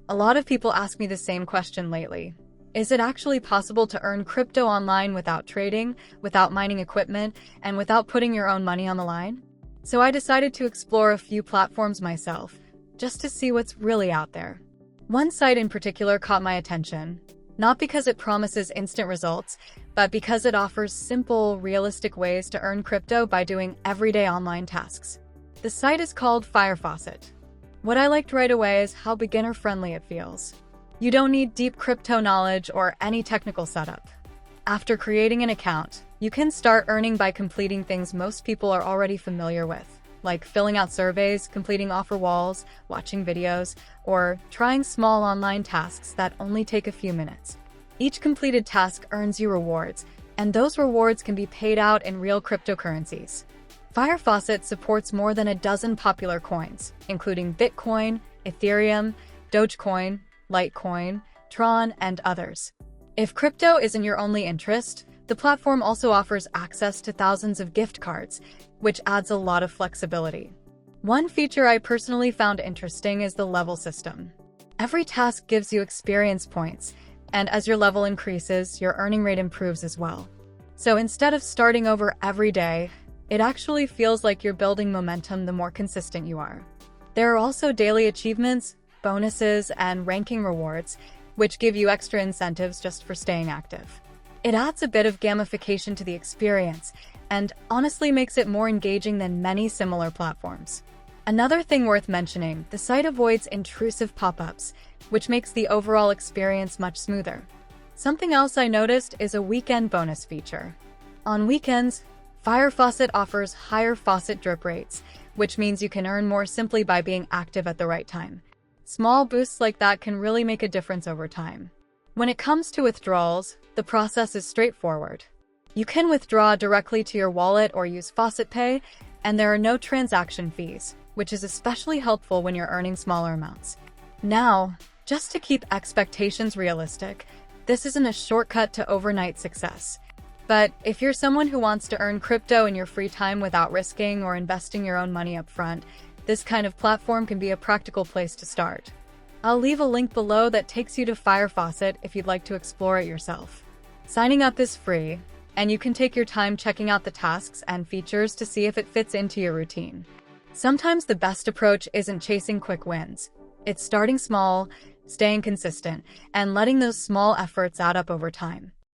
A lot of people ask me the same question lately. Is it actually possible to earn crypto online without trading, without mining equipment, and without putting your own money on the line? So I decided to explore a few platforms myself, just to see what's really out there. One site in particular caught my attention, not because it promises instant results, but because it offers simple, realistic ways to earn crypto by doing everyday online tasks. The site is called FireFaucet. What I liked right away is how beginner-friendly it feels. You don't need deep crypto knowledge or any technical setup. After creating an account, you can start earning by completing things most people are already familiar with, like filling out surveys, completing offer walls, watching videos, or trying small online tasks that only take a few minutes. Each completed task earns you rewards, and those rewards can be paid out in real cryptocurrencies. FireFaucet supports more than a dozen popular coins, including Bitcoin, Ethereum, Dogecoin, Litecoin, Tron, and others. If crypto isn't your only interest, the platform also offers access to thousands of gift cards, which adds a lot of flexibility. One feature I personally found interesting is the level system. Every task gives you experience points, and as your level increases, your earning rate improves as well. So instead of starting over every day, it actually feels like you're building momentum the more consistent you are. There are also daily achievements, bonuses, and ranking rewards, which give you extra incentives just for staying active. It adds a bit of gamification to the experience, and honestly makes it more engaging than many similar platforms. Another thing worth mentioning, the site avoids intrusive pop-ups, which makes the overall experience much smoother. Something else I noticed is a weekend bonus feature. On weekends, FireFaucet offers higher faucet drip rates, which means you can earn more simply by being active at the right time. Small boosts like that can really make a difference over time. When it comes to withdrawals, the process is straightforward. You can withdraw directly to your wallet or use FaucetPay, and there are no transaction fees, which is especially helpful when you're earning smaller amounts. Now, just to keep expectations realistic, this isn't a shortcut to overnight success. But if you're someone who wants to earn crypto in your free time without risking or investing your own money up front, this kind of platform can be a practical place to start. I'll leave a link below that takes you to FireFaucet if you'd like to explore it yourself. Signing up is free, and you can take your time checking out the tasks and features to see if it fits into your routine. Sometimes the best approach isn't chasing quick wins. It's starting small, staying consistent, and letting those small efforts add up over time.